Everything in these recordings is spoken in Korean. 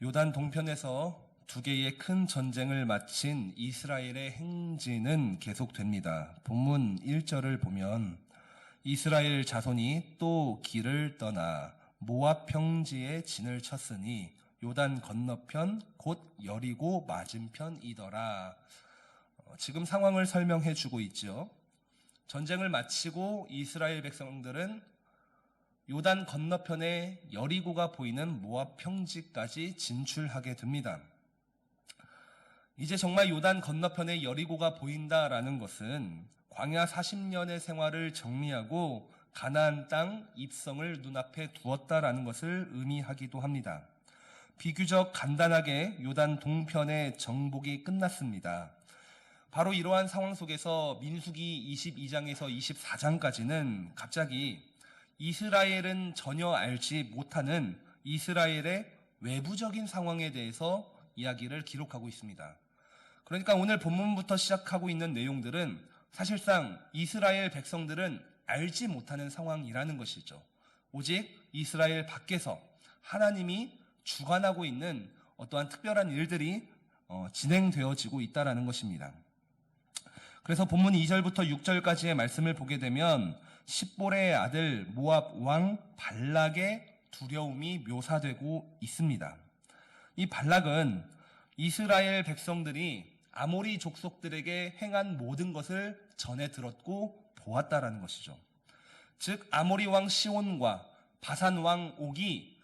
요단 동편에서 두 개의 큰 전쟁을 마친 이스라엘의 행진은 계속됩니다. 본문 1절을 보면 이스라엘 자손이 또 길을 떠나 모압 평지에 진을 쳤으니 요단 건너편 곧 여리고 맞은편이더라. 지금 상황을 설명해 주고 있죠. 전쟁을 마치고 이스라엘 백성들은 요단 건너편에 여리고가 보이는 모압 평지까지 진출하게 됩니다. 이제 정말 요단 건너편에 여리고가 보인다라는 것은 광야 40년의 생활을 정리하고 가나안 땅 입성을 눈앞에 두었다라는 것을 의미하기도 합니다. 비교적 간단하게 요단 동편의 정복이 끝났습니다. 바로 이러한 상황 속에서 민수기 22장에서 24장까지는 갑자기 이스라엘은 전혀 알지 못하는 이스라엘의 외부적인 상황에 대해서 이야기를 기록하고 있습니다. 그러니까 오늘 본문부터 시작하고 있는 내용들은 사실상 이스라엘 백성들은 알지 못하는 상황이라는 것이죠. 오직 이스라엘 밖에서 하나님이 주관하고 있는 어떠한 특별한 일들이 진행되어지고 있다는 것입니다. 그래서 본문 2절부터 6절까지의 말씀을 보게 되면 십볼의 아들 모압 왕 발락의 두려움이 묘사되고 있습니다. 이 발락은 이스라엘 백성들이 아모리 족속들에게 행한 모든 것을 전해 들었고 보았다라는 것이죠. 즉 아모리 왕 시온과 바산 왕 옥이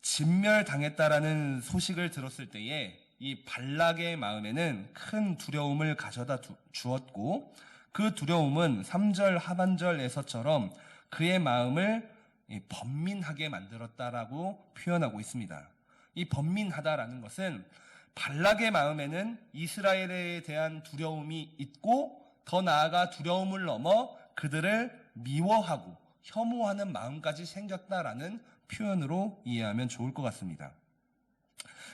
진멸당했다라는 소식을 들었을 때에 이 발락의 마음에는 큰 두려움을 가져다 주었고 그 두려움은 3절 하반절에서처럼 그의 마음을 번민하게 만들었다라고 표현하고 있습니다. 이 번민하다라는 것은 발락의 마음에는 이스라엘에 대한 두려움이 있고 더 나아가 두려움을 넘어 그들을 미워하고 혐오하는 마음까지 생겼다라는 표현으로 이해하면 좋을 것 같습니다.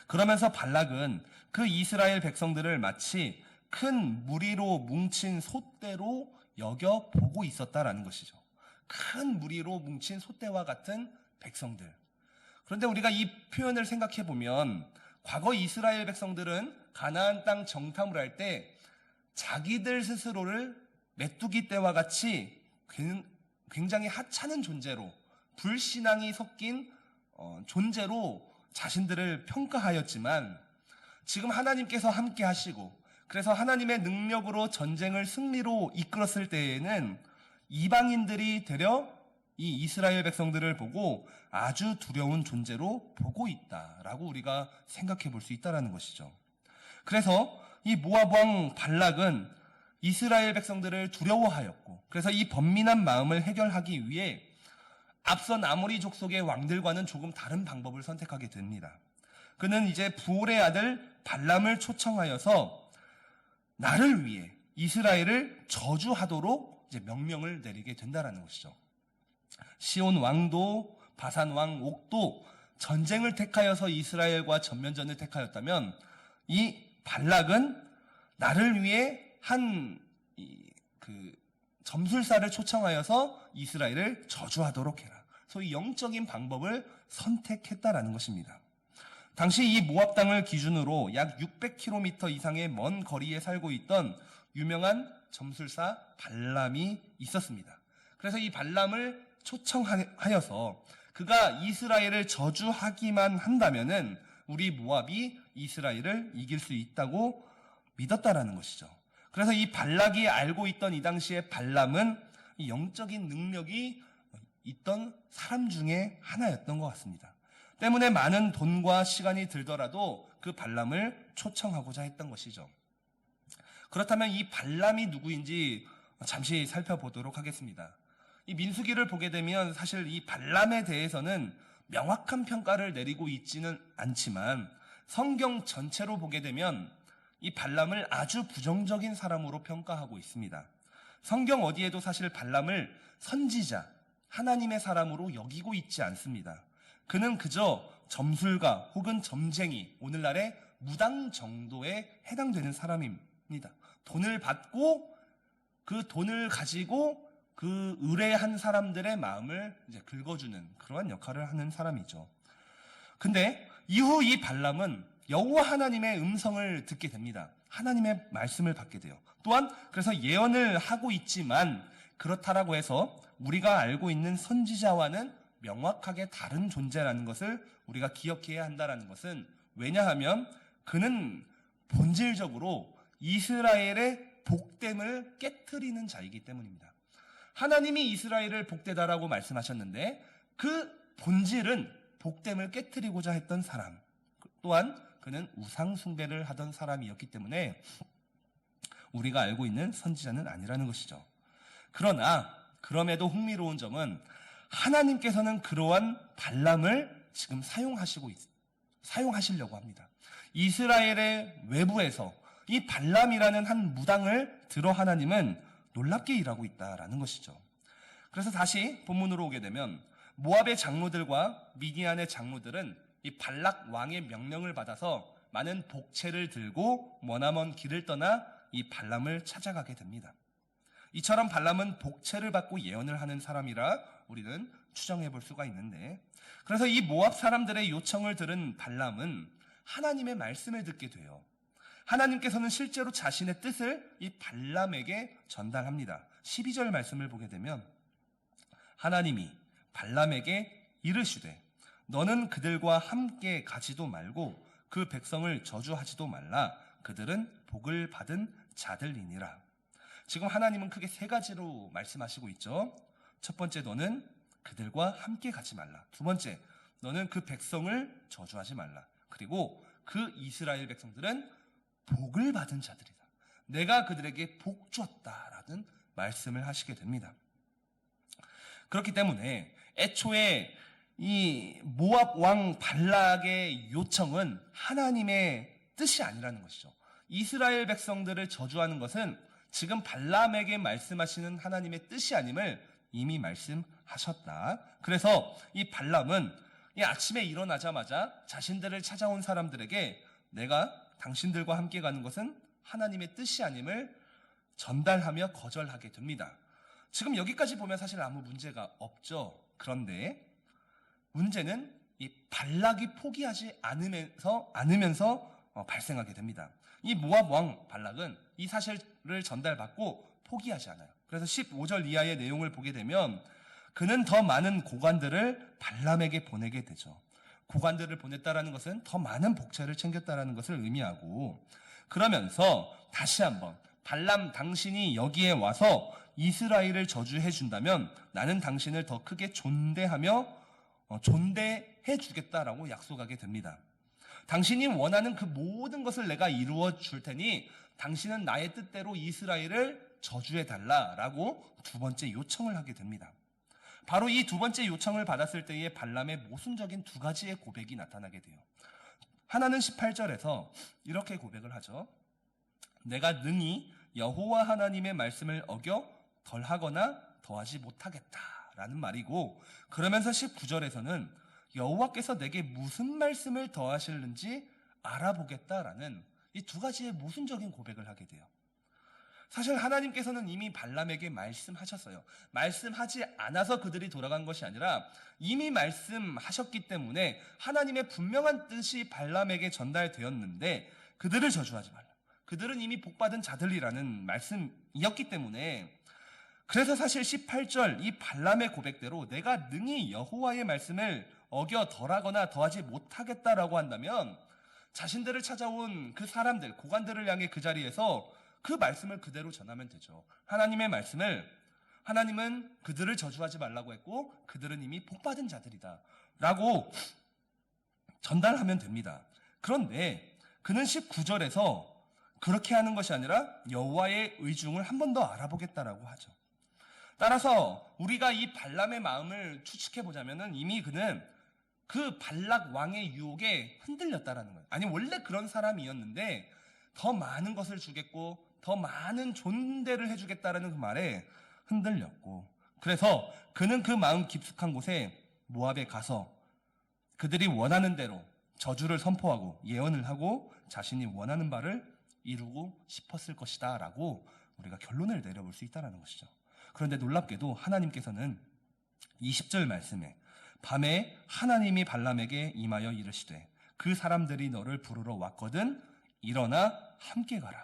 그러면서 발락은 그 이스라엘 백성들을 마치 큰 무리로 뭉친 솥대로 여겨보고 있었다라는 것이죠. 큰 무리로 뭉친 솥대와 같은 백성들. 그런데 우리가 이 표현을 생각해 보면 과거 이스라엘 백성들은 가나안 땅 정탐을 할 때 자기들 스스로를 메뚜기 떼와 같이 굉장히 하찮은 존재로 불신앙이 섞인 존재로 자신들을 평가하였지만 지금 하나님께서 함께 하시고 그래서 하나님의 능력으로 전쟁을 승리로 이끌었을 때에는 이방인들이 되려 이 이스라엘 백성들을 보고 아주 두려운 존재로 보고 있다라고 우리가 생각해 볼 수 있다는 것이죠. 그래서 이 모압 왕 발락은 이스라엘 백성들을 두려워하였고 그래서 이 번민한 마음을 해결하기 위해 앞선 아모리 족속의 왕들과는 조금 다른 방법을 선택하게 됩니다. 그는 이제 부올의 아들 발람을 초청하여서 나를 위해 이스라엘을 저주하도록 이제 명령을 내리게 된다는 것이죠. 시온 왕도 바산 왕 옥도 전쟁을 택하여서 이스라엘과 전면전을 택하였다면 이 발락은 나를 위해 점술사를 초청하여서 이스라엘을 저주하도록 해라. 소위 영적인 방법을 선택했다라는 것입니다. 당시 이 모압 땅을 기준으로 약 600km 이상의 먼 거리에 살고 있던 유명한 점술사 발람이 있었습니다. 그래서 이 발람을 초청하여서 그가 이스라엘을 저주하기만 한다면은 우리 모압이 이스라엘을 이길 수 있다고 믿었다라는 것이죠. 그래서 이 발락이 알고 있던 이 당시에 발람은 이 영적인 능력이 있던 사람 중에 하나였던 것 같습니다. 때문에 많은 돈과 시간이 들더라도 그 발람을 초청하고자 했던 것이죠. 그렇다면 이 발람이 누구인지 잠시 살펴보도록 하겠습니다. 이 민수기를 보게 되면 사실 이 발람에 대해서는 명확한 평가를 내리고 있지는 않지만 성경 전체로 보게 되면 이 발람을 아주 부정적인 사람으로 평가하고 있습니다. 성경 어디에도 사실 발람을 선지자, 하나님의 사람으로 여기고 있지 않습니다. 그는 그저 점술가 혹은 점쟁이, 오늘날의 무당 정도에 해당되는 사람입니다. 돈을 받고 그 돈을 가지고 그 의뢰한 사람들의 마음을 이제 긁어주는 그러한 역할을 하는 사람이죠. 근데 이후 이 발람은 여호와 하나님의 음성을 듣게 됩니다. 하나님의 말씀을 받게 돼요. 또한 그래서 예언을 하고 있지만 그렇다라고 해서 우리가 알고 있는 선지자와는 명확하게 다른 존재라는 것을 우리가 기억해야 한다는 것은, 왜냐하면 그는 본질적으로 이스라엘의 복됨을 깨트리는 자이기 때문입니다. 하나님이 이스라엘을 복되다라고 말씀하셨는데 그 본질은 복됨을 깨트리고자 했던 사람, 또한 그는 우상 숭배를 하던 사람이었기 때문에 우리가 알고 있는 선지자는 아니라는 것이죠. 그러나 그럼에도 흥미로운 점은 하나님께서는 그러한 발람을 지금 사용하시려고 합니다. 이스라엘의 외부에서 이 발람이라는 한 무당을 들어 하나님은 놀랍게 일하고 있다라는 것이죠. 그래서 다시 본문으로 오게 되면 모압의 장로들과 미디안의 장로들은 이 발락 왕의 명령을 받아서 많은 복채를 들고 머나먼 길을 떠나 이 발람을 찾아가게 됩니다. 이처럼 발람은 복채를 받고 예언을 하는 사람이라 우리는 추정해 볼 수가 있는데, 그래서 이 모압 사람들의 요청을 들은 발람은 하나님의 말씀을 듣게 돼요. 하나님께서는 실제로 자신의 뜻을 이 발람에게 전달합니다. 12절 말씀을 보게 되면 하나님이 발람에게 이르시되 너는 그들과 함께 가지도 말고 그 백성을 저주하지도 말라. 그들은 복을 받은 자들이니라. 지금 하나님은 크게 세 가지로 말씀하시고 있죠. 첫 번째, 너는 그들과 함께 가지 말라. 두 번째, 너는 그 백성을 저주하지 말라. 그리고 그 이스라엘 백성들은 복을 받은 자들이다. 내가 그들에게 복 주었다라는 말씀을 하시게 됩니다. 그렇기 때문에 애초에 이 모압 왕 발락의 요청은 하나님의 뜻이 아니라는 것이죠. 이스라엘 백성들을 저주하는 것은 지금 발람에게 말씀하시는 하나님의 뜻이 아님을 이미 말씀하셨다. 그래서 이 발람은 이 아침에 일어나자마자 자신들을 찾아온 사람들에게 내가 당신들과 함께 가는 것은 하나님의 뜻이 아님을 전달하며 거절하게 됩니다. 지금 여기까지 보면 사실 아무 문제가 없죠. 그런데 문제는 이 발락이 포기하지 않으면서 발생하게 됩니다. 이 모압 왕 발락은 이 사실을 전달받고 포기하지 않아요. 그래서 15절 이하의 내용을 보게 되면 그는 더 많은 고관들을 발람에게 보내게 되죠. 고관들을 보냈다라는 것은 더 많은 복채를 챙겼다라는 것을 의미하고, 그러면서 다시 한번 발람, 당신이 여기에 와서 이스라엘을 저주해 준다면 나는 당신을 더 크게 존대해 주겠다라고 약속하게 됩니다. 당신이 원하는 그 모든 것을 내가 이루어 줄 테니 당신은 나의 뜻대로 이스라엘을 저주해 달라라고 두 번째 요청을 하게 됩니다. 바로 이 두 번째 요청을 받았을 때의 발람의 모순적인 두 가지의 고백이 나타나게 돼요. 하나는 18절에서 이렇게 고백을 하죠. 내가 능히 여호와 하나님의 말씀을 어겨 덜하거나 더하지 못하겠다라는 말이고, 그러면서 19절에서는 여호와께서 내게 무슨 말씀을 더하실는지 알아보겠다라는 이 두 가지의 모순적인 고백을 하게 돼요. 사실 하나님께서는 이미 발람에게 말씀하셨어요. 말씀하지 않아서 그들이 돌아간 것이 아니라 이미 말씀하셨기 때문에 하나님의 분명한 뜻이 발람에게 전달되었는데 그들을 저주하지 말라. 그들은 이미 복받은 자들이라는 말씀이었기 때문에, 그래서 사실 18절 이 발람의 고백대로 내가 능히 여호와의 말씀을 어겨 덜하거나 더하지 못하겠다라고 한다면 자신들을 찾아온 그 사람들, 고관들을 향해 그 자리에서 그 말씀을 그대로 전하면 되죠. 하나님의 말씀을, 하나님은 그들을 저주하지 말라고 했고 그들은 이미 복받은 자들이다 라고 전달하면 됩니다. 그런데 그는 19절에서 그렇게 하는 것이 아니라 여호와의 의중을 한 번 더 알아보겠다라고 하죠. 따라서 우리가 이 발람의 마음을 추측해 보자면은 이미 그는 그 발락 왕의 유혹에 흔들렸다라는 거예요. 아니 원래 그런 사람이었는데 더 많은 것을 주겠고 더 많은 존대를 해주겠다라는 그 말에 흔들렸고, 그래서 그는 그 마음 깊숙한 곳에 모압에 가서 그들이 원하는 대로 저주를 선포하고 예언을 하고 자신이 원하는 바를 이루고 싶었을 것이다 라고 우리가 결론을 내려볼 수 있다는 것이죠. 그런데 놀랍게도 하나님께서는 20절 말씀에 밤에 하나님이 발람에게 임하여 이르시되 그 사람들이 너를 부르러 왔거든. 일어나 함께 가라.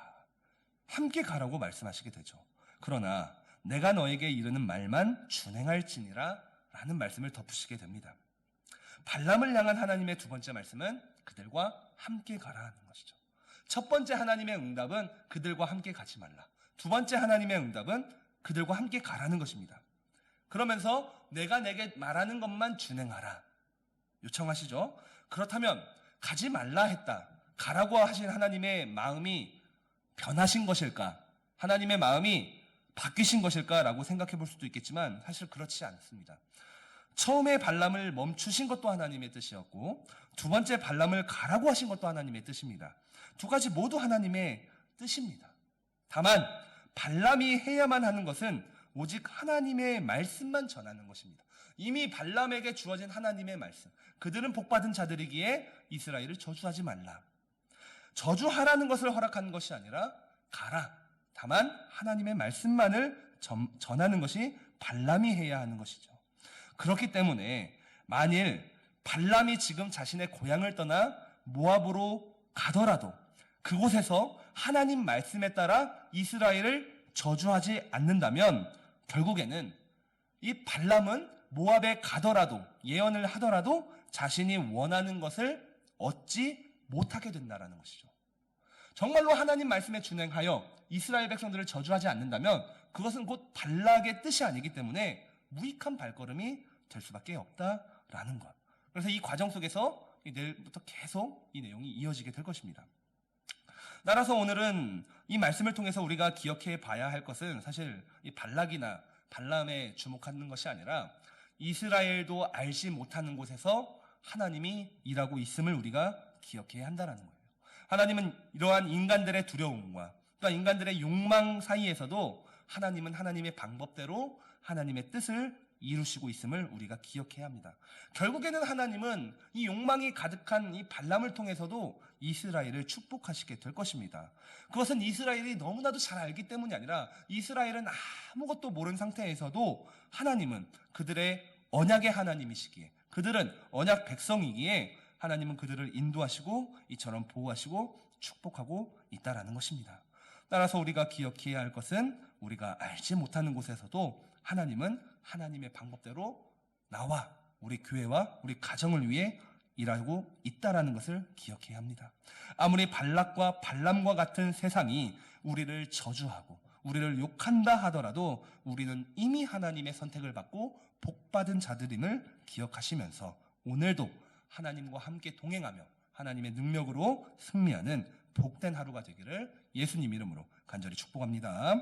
함께 가라고 말씀하시게 되죠. 그러나 내가 너에게 이르는 말만 준행할지니라 라는 말씀을 덧붙이게 됩니다. 발람을 향한 하나님의 두 번째 말씀은 그들과 함께 가라는 것이죠. 첫 번째 하나님의 응답은 그들과 함께 가지 말라. 두 번째 하나님의 응답은 그들과 함께 가라는 것입니다. 그러면서 내가 내게 말하는 것만 준행하라 요청하시죠. 그렇다면 가지 말라 했다, 가라고 하신 하나님의 마음이 변하신 것일까? 하나님의 마음이 바뀌신 것일까? 라고 생각해 볼 수도 있겠지만 사실 그렇지 않습니다. 처음에 발람을 멈추신 것도 하나님의 뜻이었고 두 번째 발람을 가라고 하신 것도 하나님의 뜻입니다. 두 가지 모두 하나님의 뜻입니다. 다만 발람이 해야만 하는 것은 오직 하나님의 말씀만 전하는 것입니다. 이미 발람에게 주어진 하나님의 말씀, 그들은 복받은 자들이기에 이스라엘을 저주하지 말라, 저주하라는 것을 허락하는 것이 아니라 가라, 다만 하나님의 말씀만을 전하는 것이 발람이 해야 하는 것이죠. 그렇기 때문에 만일 발람이 지금 자신의 고향을 떠나 모압으로 가더라도 그곳에서 하나님 말씀에 따라 이스라엘을 저주하지 않는다면 결국에는 이 발람은 모압에 가더라도, 예언을 하더라도 자신이 원하는 것을 얻지 못하게 된다는 것이죠. 정말로 하나님 말씀에 준행하여 이스라엘 백성들을 저주하지 않는다면 그것은 곧 발락의 뜻이 아니기 때문에 무익한 발걸음이 될 수밖에 없다라는 것. 그래서 이 과정 속에서 내일부터 계속 이 내용이 이어지게 될 것입니다. 따라서 오늘은 이 말씀을 통해서 우리가 기억해 봐야 할 것은 사실 이 발락이나 발람에 주목하는 것이 아니라 이스라엘도 알지 못하는 곳에서 하나님이 일하고 있음을 우리가 기억해야 한다는 거예요. 하나님은 이러한 인간들의 두려움과 또 인간들의 욕망 사이에서도 하나님은 하나님의 방법대로 하나님의 뜻을 이루시고 있음을 우리가 기억해야 합니다. 결국에는 하나님은 이 욕망이 가득한 이 발람을 통해서도 이스라엘을 축복하시게 될 것입니다. 그것은 이스라엘이 너무나도 잘 알기 때문이 아니라 이스라엘은 아무것도 모르는 상태에서도 하나님은 그들의 언약의 하나님이시기에, 그들은 언약 백성이기에 하나님은 그들을 인도하시고 이처럼 보호하시고 축복하고 있다라는 것입니다. 따라서 우리가 기억해야 할 것은 우리가 알지 못하는 곳에서도 하나님은 하나님의 방법대로 나와 우리 교회와 우리 가정을 위해 일하고 있다라는 것을 기억해야 합니다. 아무리 발락과 발람과 같은 세상이 우리를 저주하고 우리를 욕한다 하더라도 우리는 이미 하나님의 선택을 받고 복받은 자들임을 기억하시면서 오늘도 하나님과 함께 동행하며 하나님의 능력으로 승리하는 복된 하루가 되기를 예수님 이름으로 간절히 축복합니다.